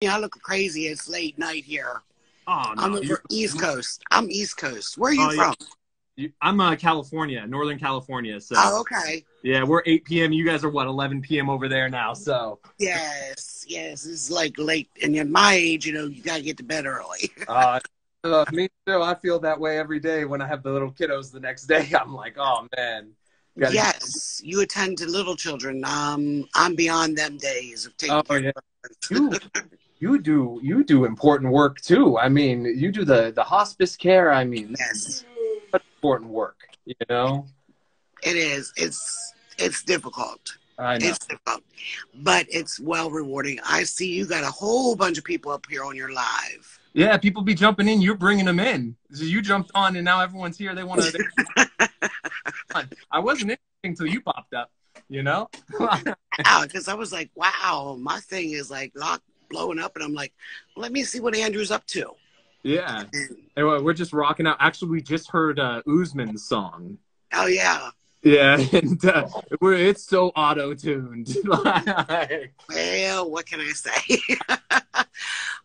Yeah, I look crazy. It's late night here. Oh I'm no, over East Coast. I'm East Coast. Where are you oh yeah, from? I'm California, Northern California. So Oh, okay. yeah, we're 8 p.m. You guys are what 11 p.m. over there now. So Yes, yes. It's like late, and at my age, you gotta get to bed early. uh, me too. I feel that way every day when I have the little kiddos the next day. I'm like, oh man, gotta get. Yes, you attend to little children. I'm beyond them days of taking Oh care yeah, of you you do important work too. I mean, you do the hospice care. I mean, Yes, that's important work. You know. it is. It's difficult. I know. It's difficult, but it's well rewarding. I see you got a whole bunch of people up here on your live. Yeah, people be jumping in. You're bringing them in. So you jumped on, and now everyone's here. They want to. I wasn't interesting until you popped up. You know. Because I was like, wow, my thing is like blowing up, and I'm like, let me see what Andrew's up to. Yeah. Anyway, we're just rocking out. Actually, we just heard Usman's song. Oh yeah. Yeah, and it's so auto-tuned. Well, what can I say?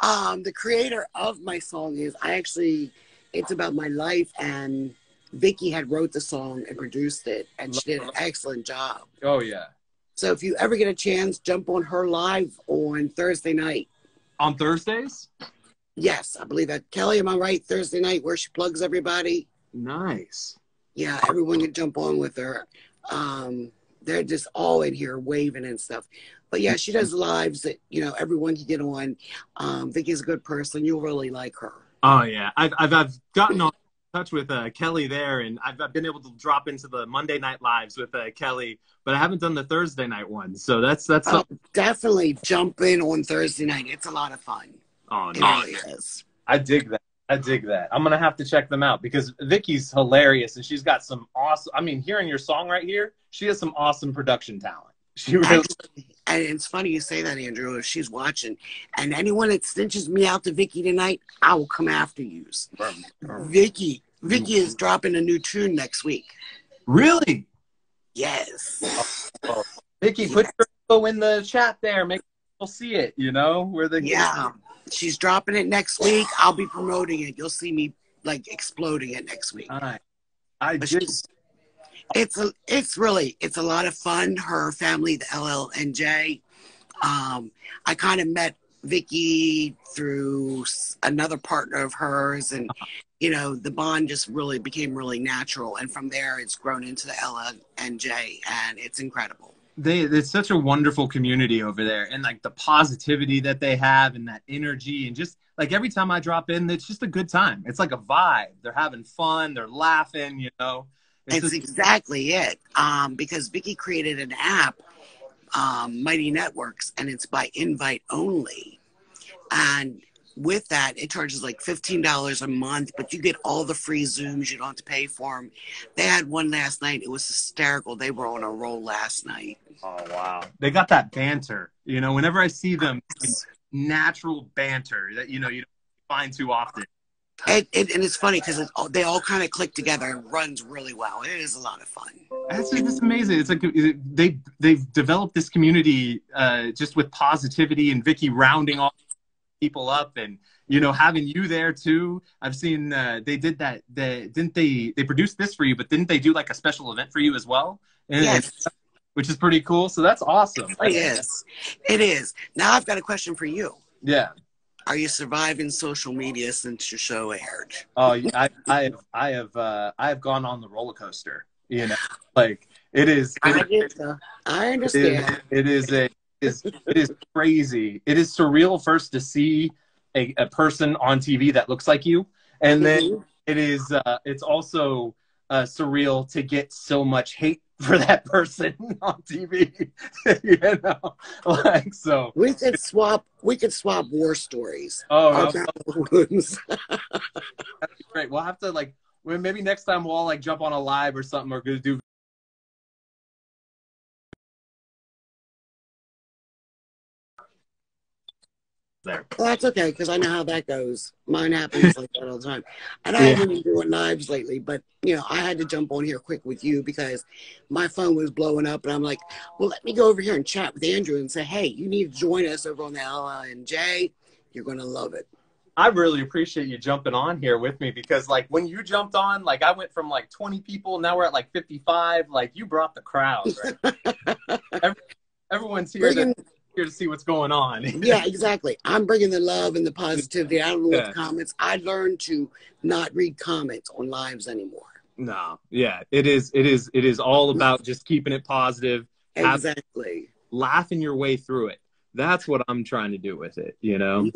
The creator of my song it's about my life, and Vicky had wrote the song and produced it, and she did an excellent job. Oh yeah. So if you ever get a chance, jump on her live on Thursday night. On Thursdays? Yes, I believe that. Kelly, am I right? Thursday night, where she plugs everybody. Nice. Yeah, everyone can jump on with her. They're just all in here waving and stuff. But yeah, she does lives that, everyone can get on. Vicky's a good person. You'll really like her. Oh yeah, I've gotten in touch with Kelly there, and I've been able to drop into the Monday night lives with Kelly, but I haven't done the Thursday night one. So that's definitely jump in on Thursday night. It's a lot of fun. Oh it no, really is. I dig that. I dig that. I'm gonna have to check them out because Vicky's hilarious, and she's got some awesome. I mean, hearing your song right here, she has some awesome production talent. She really. Actually, and it's funny you say that, Andrew. If she's watching, and anyone that snitches me out to Vicky tonight, I will come after you. Vicky is dropping a new tune next week. Really? Yes. Oh. Vicky, put your info in the chat there. Make people see it. Where the She's dropping it next week. I'll be promoting it. You'll see me like exploding it next week. It's a lot of fun. Her family, the LLNJ. I kind of met Vicky through another partner of hers, and the bond just really became really natural. And from there, it's grown into the LLNJ, and it's incredible. It's such a wonderful community over there, and like the positivity that they have and that energy, and just like every time I drop in, it's just a good time. It's like a vibe. They're having fun. They're laughing, It's exactly it. Because Vicky created an app, Mighty Networks, and it's by invite only. And with that, it charges like $15 a month, but you get all the free Zooms. You don't have to pay for them. They had one last night. It was hysterical. They were on a roll last night. Oh, wow. They got that banter. Whenever I see them, it's natural banter that, you don't find too often. And it's funny because they all kind of click together and runs really well. It is a lot of fun. It's amazing. It's like they've developed this community just with positivity, and Vicky rounding all people up, and having you there too. I've seen they did that. They produced this for you, but didn't they do like a special event for you as well? Yes. Which is pretty cool. So that's awesome. It is. Now I've got a question for you. Yeah. Are you surviving social media since your show aired? Oh, I have gone on the roller coaster. Like it is. I understand. It is crazy. It is surreal first to see a person on TV that looks like you, and then it's also surreal to get so much hate for that person on TV. So we could swap war stories. Oh, that'd be great. We'll have to maybe next time we'll all jump on a live or something, or do. There. Well, that's okay, because I know how that goes. Mine happens like that all the time. And I haven't been doing lives lately, but, I had to jump on here quick with you because my phone was blowing up. And I'm like, well, let me go over here and chat with Andrew and say, hey, you need to join us over on the LLNJ. You're going to love it. I really appreciate you jumping on here with me because, like, when you jumped on, like, I went from like 20 people, now we're at like 55. Like, you brought the crowd, right? Everyone's here to see what's going on. Yeah, exactly. I'm bringing the love and the positivity. I don't know what Yeah. comments. I learned to not read comments on lives anymore. No, yeah, it is all about just keeping it positive, Exactly. laughing your way through it. That's what I'm trying to do with it, you know?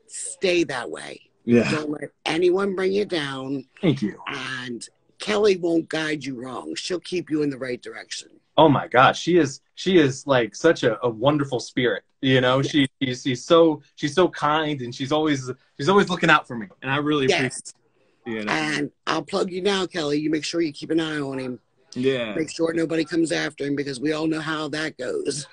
Stay that way. Yeah. Don't let anyone bring you down. Thank you. And Kelly won't guide you wrong. She'll keep you in the right direction. Oh my gosh, she is like such a wonderful spirit, you know? Yes. She's so kind, and she's always looking out for me, and I really appreciate Yes. it, you know? And I'll plug you now, Kelly. You make sure you keep an eye on him. Yeah. Make sure nobody comes after him because we all know how that goes.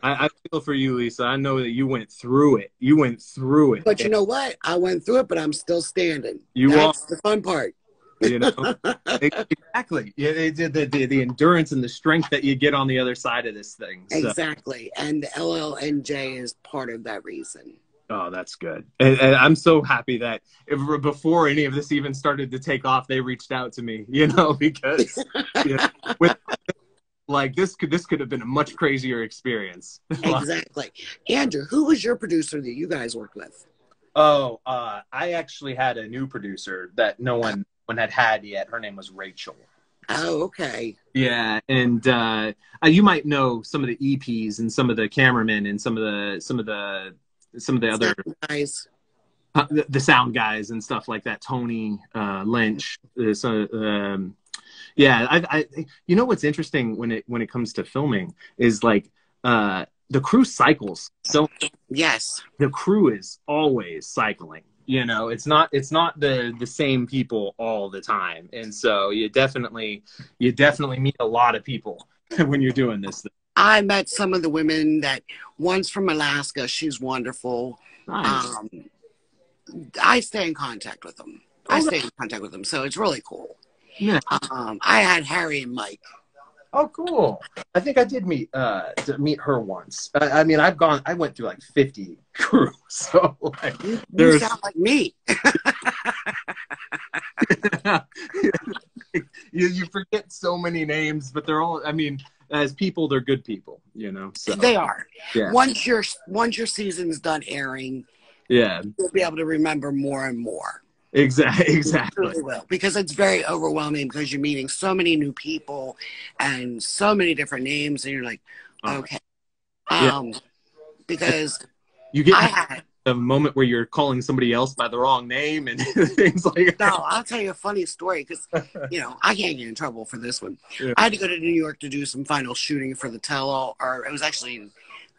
I feel for you, Lisa. I know that you went through it. You went through it. But you know what? I went through it, but I'm still standing. That's the fun part. You know, exactly. Yeah, the endurance and the strength that you get on the other side of this thing. So. Exactly. And the LLNJ is part of that reason. Oh, that's good. And I'm so happy that before any of this even started to take off, they reached out to me, you know, because you know, with like this could have been a much crazier experience. Exactly. Andrew, who was your producer that you guys worked with? Oh, I actually had a new producer that no one had yet. Her name was Rachel. Oh, okay. Yeah, and you might know some of the EPs and some of the cameramen and some of the other guys, the sound guys and stuff like that. Tony Lynch. Yeah, I you know what's interesting when it comes to filming is like the crew cycles. So yes, the crew is always cycling. You know, it's not the same people all the time, and so you definitely meet a lot of people when you're doing this thing. I met some of the women that one's from Alaska. She's wonderful. Nice. I stay in contact with them. So it's really cool. Yeah. I had Harry and Mike. Oh, cool. I think I did meet her once. I mean, I went through like 50 crews. So like, you sound like me. you forget so many names, but they're all, I mean, as people, they're good people, you know. So they are. Yeah. Once your season's done airing, yeah, you'll be able to remember more and more. Exactly. You really will, because it's very overwhelming because you're meeting so many new people and so many different names, and you're like, okay, because you get a moment where you're calling somebody else by the wrong name and things like that. No, I'll tell you a funny story because, you know, I can't get in trouble for this one. Yeah. I had to go to New York to do some final shooting for the tell-all, or it was actually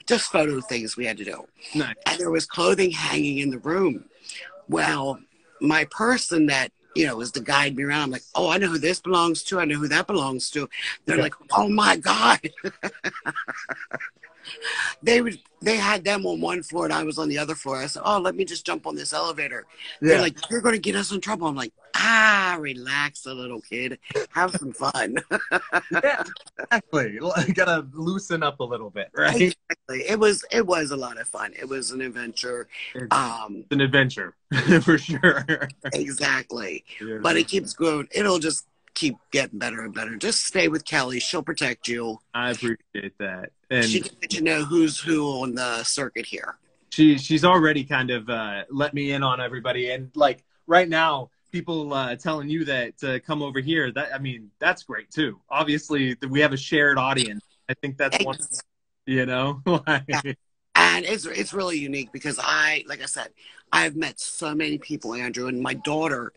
just photo things we had to do. Nice. And there was clothing hanging in the room. Well, my person that, you know, was to guide me around, I'm like, oh, I know who this belongs to. I know who that belongs to. They're like, oh, my God. They had them on one floor and I was on the other floor. I said, oh, let me just jump on this elevator. Yeah. They're like, you're going to get us in trouble. I'm like, relax a little kid. Have some fun. Yeah, exactly. You gotta loosen up a little bit, right? Exactly. It was a lot of fun. It was an adventure. It's an adventure for sure. Exactly. Yeah. But it keeps growing. It'll just keep getting better and better. Just stay with Kelly. She'll protect you. I appreciate that. And she can let you know who's who on the circuit here. She's already kind of let me in on everybody. And like right now, people telling you that come over here, that, I mean, that's great too. Obviously we have a shared audience. I think that's one, you know. Yeah. And it's really unique because like I said, I've met so many people, Andrew, and my daughter,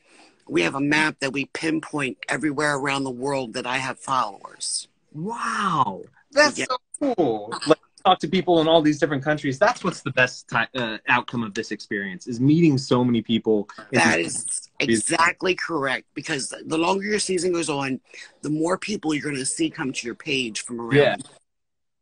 we have a map that we pinpoint everywhere around the world that I have followers. Wow. That's so cool. Like, talk to people in all these different countries. That's what's the best outcome of this experience, is meeting so many people. That is exactly correct, because the longer your season goes on, the more people you're going to see come to your page from around. Yeah.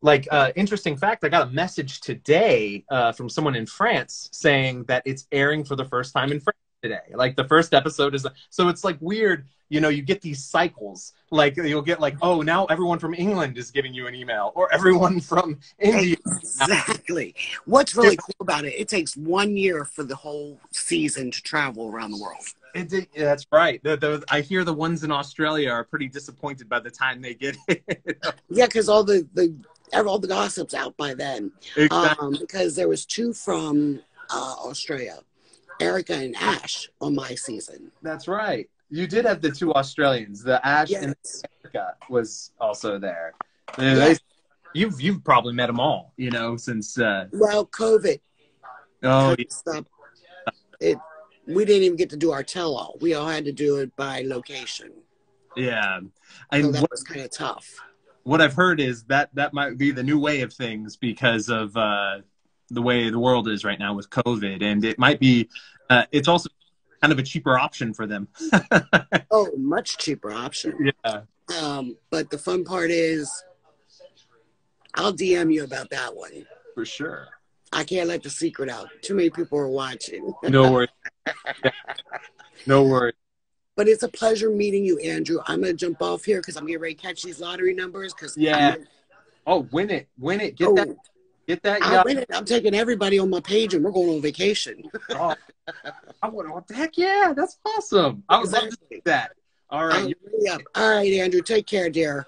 Like, interesting fact, I got a message today from someone in France saying that it's airing for the first time in France. today. Like the first episode is, so it's like weird, you know, you get these cycles. Like you'll get like, oh, now everyone from England is giving you an email, or everyone from India. Exactly. What's really cool about it, it takes 1 year for the whole season to travel around the world. That's right. I hear the ones in Australia are pretty disappointed by the time they get it. Yeah, because all the gossip's out by then. Exactly. Because there was 2 from Australia, Erica and Ash, on my season. That's right. You did have the 2 Australians. The Ash Yes. and Erica was also there. Yes. You've probably met them all, you know, since. Well, COVID. Oh, Stop it. We didn't even get to do our tell-all. We all had to do it by location. yeah. So that was kind of tough. What I've heard is that might be the new way of things because of the way the world is right now with COVID, and it might be. It's also kind of a cheaper option for them. Oh, much cheaper option. Yeah. But the fun part is, I'll DM you about that one. For sure. I can't let the secret out. Too many people are watching. No worries. No worries. But it's a pleasure meeting you, Andrew. I'm going to jump off here because I'm getting ready to catch these lottery numbers. Yeah. Win it. Get that. I'll win it. I'm taking everybody on my page and we're going on vacation. Oh, what the heck? Yeah, that's awesome. I would love to do that. All right. All right, Andrew. Take care, dear.